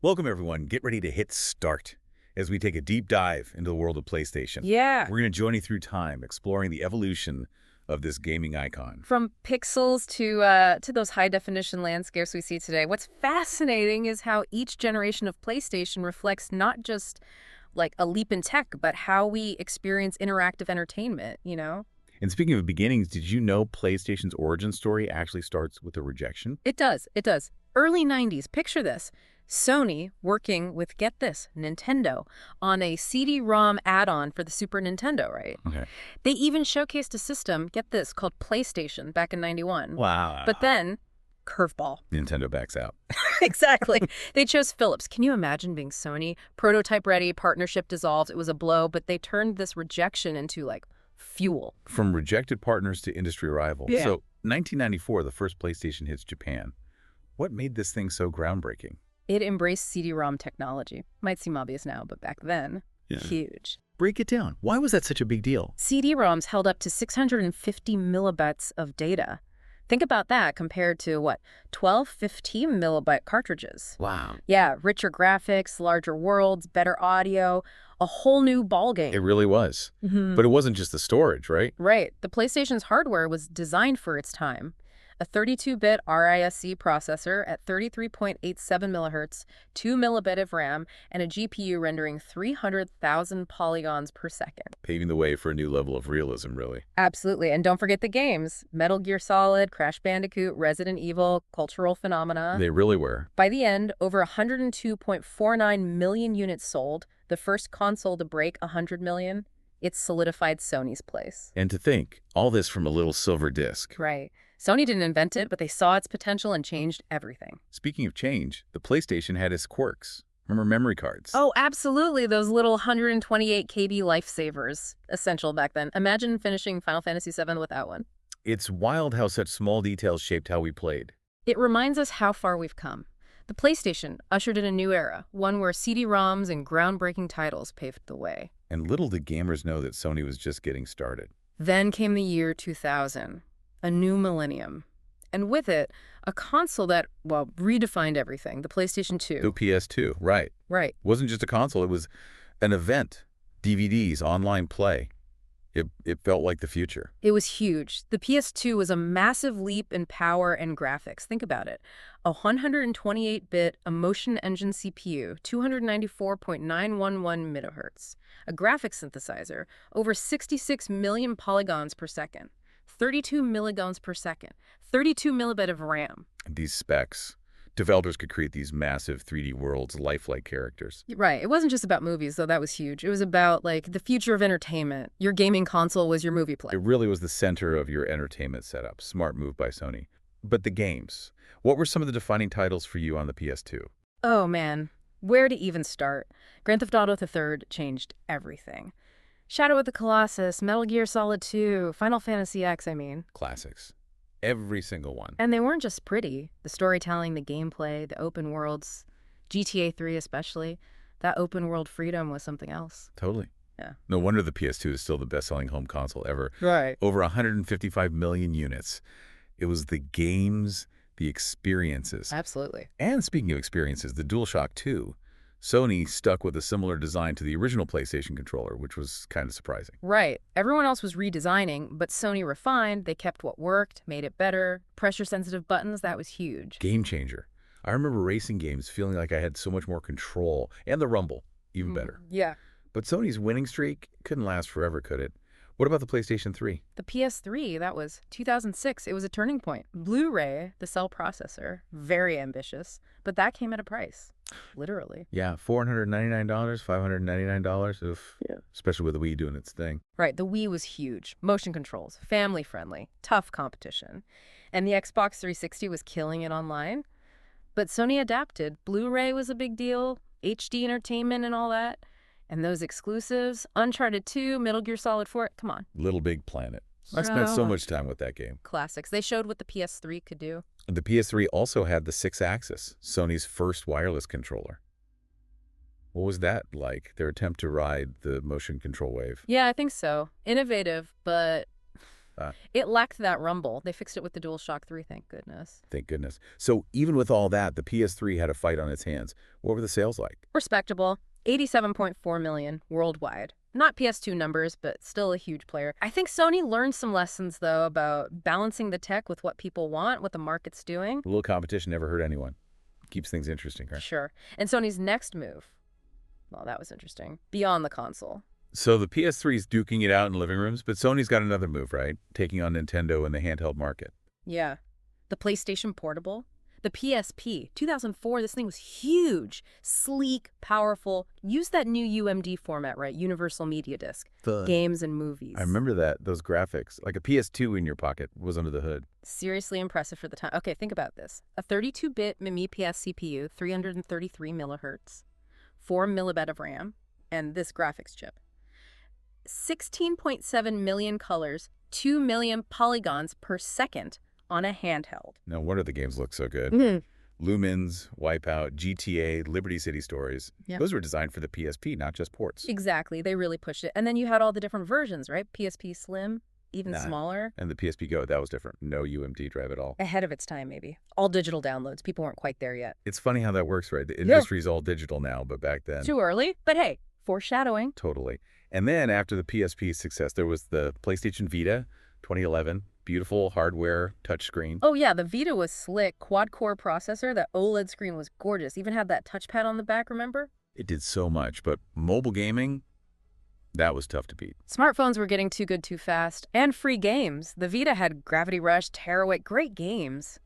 Welcome, everyone. Get ready to hit start as we take a deep dive into the world of PlayStation. Yeah. We're going to journey through time, exploring the evolution of this gaming icon. From pixels to those high-definition landscapes we see today. What's fascinating is how each generation of PlayStation reflects not just like a leap in tech, but how we experience interactive entertainment, you know? And speaking of beginnings, did you know PlayStation's origin story actually starts with a rejection? It does. It does. Early 90s. Picture this. Sony working with, get this, Nintendo on a CD-ROM add-on for the Super Nintendo, right? Okay. They even showcased a system, get this, called PlayStation back in 91. Wow. But then, curveball. Nintendo backs out. Exactly. They chose Philips. Can you imagine being Sony? Prototype ready, partnership dissolved. It was a blow, but they turned this rejection into, like, fuel. From rejected partners to industry rival. Yeah. So, 1994, the first PlayStation hits Japan. What made this thing so groundbreaking? It embraced CD-ROM technology. Might seem obvious now, but back then, huge. Break it down. Why was that such a big deal? CD-ROMs held up to 650 millibytes of data. Think about that compared to, what, 12, 15 millibyte cartridges. Wow. Yeah, richer graphics, larger worlds, better audio, a whole new ballgame. It really was. Mhm. But it wasn't just the storage, right? Right. The PlayStation's hardware was designed for its time. A 32-bit RISC processor at 33.87 MHz, 2 millibit of RAM, and a GPU rendering 300,000 polygons per second. Paving the way for a new level of realism, really. Absolutely. And don't forget the games. Metal Gear Solid, Crash Bandicoot, Resident Evil, cultural phenomena. They really were. By the end, over 102.49 million units sold, the first console to break 100 million. It solidified Sony's place. And to think, all this from a little silver disc. Right. Sony didn't invent it, but they saw its potential and changed everything. Speaking of change, the PlayStation had its quirks. Remember memory cards? Oh, absolutely. Those little 128 KB lifesavers. Essential back then. Imagine finishing Final Fantasy VII without one. It's wild how such small details shaped how we played. It reminds us how far we've come. The PlayStation ushered in a new era, one where CD-ROMs and groundbreaking titles paved the way. And little did gamers know that Sony was just getting started. Then came the year 2000, a new millennium. And with it, a console that, well, redefined everything, the PlayStation 2. The PS2, right. Right. It wasn't just a console, it was an event. DVDs, online play. It felt like the future. It was huge. The PS2 was a massive leap in power and graphics. Think about it. A 128-bit Emotion Engine CPU, 294.911 MHz. A graphics synthesizer, over 66 million polygons per second. 32 milligons per second. 32 millibit of RAM. These specs. Developers could create these massive 3D worlds, lifelike characters. Right. It wasn't just about movies, though that was huge. It was about, like, the future of entertainment. Your gaming console was your movie player. It really was the center of your entertainment setup. Smart move by Sony. But the games. What were some of the defining titles for you on the PS2? Oh, man. Where to even start? Grand Theft Auto III changed everything. Shadow of the Colossus, Metal Gear Solid 2, Final Fantasy X, I mean. Classics. Every single one. And they weren't just pretty. The storytelling, the gameplay, the open worlds, GTA 3 especially, that open world freedom was something else. Totally. Yeah. No wonder the PS2 is still the best-selling home console ever. Right. Over 155 million units. It was the games, the experiences. Absolutely. And speaking of experiences, the DualShock 2. Sony stuck with a similar design to the original PlayStation controller, which was kind of surprising. Right. Everyone else was redesigning, but Sony refined. They kept what worked, made it better. Pressure-sensitive buttons, that was huge. Game changer. I remember racing games feeling like I had so much more control. And the rumble, even better. Yeah. But Sony's winning streak couldn't last forever, could it? What about the PlayStation 3? The PS3, that was 2006. It was a turning point. Blu-ray, the cell processor, very ambitious, but that came at a price, literally. Yeah, $499, $599. Oof. Yeah. Especially with the Wii doing its thing. Right, the Wii was huge. Motion controls, family-friendly, tough competition. And the Xbox 360 was killing it online. But Sony adapted. Blu-ray was a big deal, HD entertainment and all that. And those exclusives, Uncharted 2, Metal Gear Solid 4, come on. Little Big Planet. I spent so much time with that game. Classics. They showed what the PS3 could do. The PS3 also had the 6-axis, Sony's first wireless controller. What was that like, their attempt to ride the motion control wave? Yeah, I think so. Innovative, but It lacked that rumble. They fixed it with the DualShock 3, thank goodness. Thank goodness. So even with all that, the PS3 had a fight on its hands. What were the sales like? Respectable. 87.4 million worldwide. Not PS2 numbers, but still a huge player. I think Sony learned some lessons, though, about balancing the tech with what people want, what the market's doing. A little competition never hurt anyone. Keeps things interesting, right? Sure. And Sony's next move, well, that was interesting. Beyond the console. So the PS3's duking it out in living rooms, but Sony's got another move, right? Taking on Nintendo in the handheld market. Yeah. The PlayStation Portable. The PSP. 2004, this thing was huge, sleek, powerful. Used that new UMD format, right? Universal Media Disc. Games and movies. I remember that, those graphics. Like a PS2 in your pocket was under the hood. Seriously impressive for the time. Okay, think about this. A 32-bit MIMI-PS CPU, 333 millihertz, 4 millibit of RAM, and this graphics chip. 16.7 million colors, 2 million polygons per second on a handheld. No wonder the games look so good. Lumens, Wipeout, GTA, Liberty City Stories. Yep. Those were designed for the PSP, not just ports. Exactly. They really pushed it. And then you had all the different versions, right? PSP Slim, even smaller. And the PSP Go, that was different. No UMD drive at all. Ahead of its time, maybe. All digital downloads. People weren't quite there yet. It's funny how that works, right? The industry's all digital now, but back then... Too early. But hey, foreshadowing. Totally. And then after the PSP's success, there was the PlayStation Vita, 2011. Beautiful hardware, touchscreen. Oh yeah, the Vita was slick. Quad-core processor. That OLED screen was gorgeous. Even had that touchpad on the back, remember? It did so much, but mobile gaming, that was tough to beat. Smartphones were getting too good too fast. And free games. The Vita had Gravity Rush, Tearaway, great games.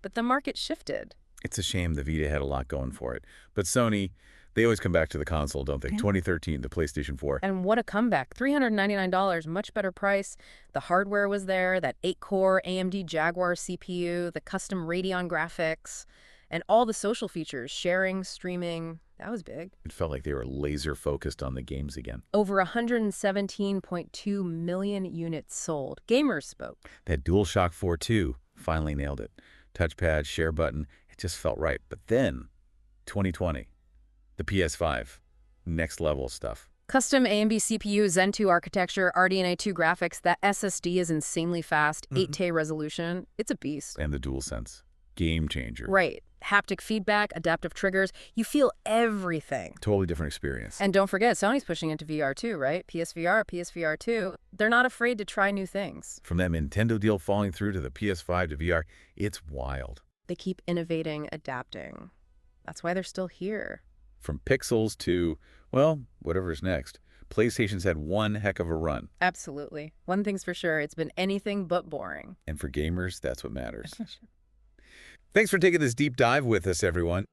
But the market shifted. It's a shame the Vita had a lot going for it. But Sony, they always come back to the console, don't they? 2013, the PlayStation 4. And what a comeback. $399, much better price. The hardware was there, that 8-core AMD Jaguar CPU, the custom Radeon graphics, and all the social features, sharing, streaming. That was big. It felt like they were laser focused on the games again. Over 117.2 million units sold. Gamers spoke. That DualShock 4 too, finally nailed it. Touchpad, share button, it just felt right. But then, 2020. The PS5, next level stuff. Custom AMD CPU, Zen 2 architecture, RDNA 2 graphics. That SSD is insanely fast, 8K resolution. It's a beast. And the DualSense, game changer. Right. Haptic feedback, adaptive triggers. You feel everything. Totally different experience. And don't forget, Sony's pushing into VR too, right? PSVR, PSVR 2. They're not afraid to try new things. From that Nintendo deal falling through to the PS5 to VR, it's wild. They keep innovating, adapting. That's why they're still here. From pixels to, well, whatever's next. PlayStation's had one heck of a run. Absolutely. One thing's for sure, it's been anything but boring. And for gamers, that's what matters. Thanks for taking this deep dive with us, everyone.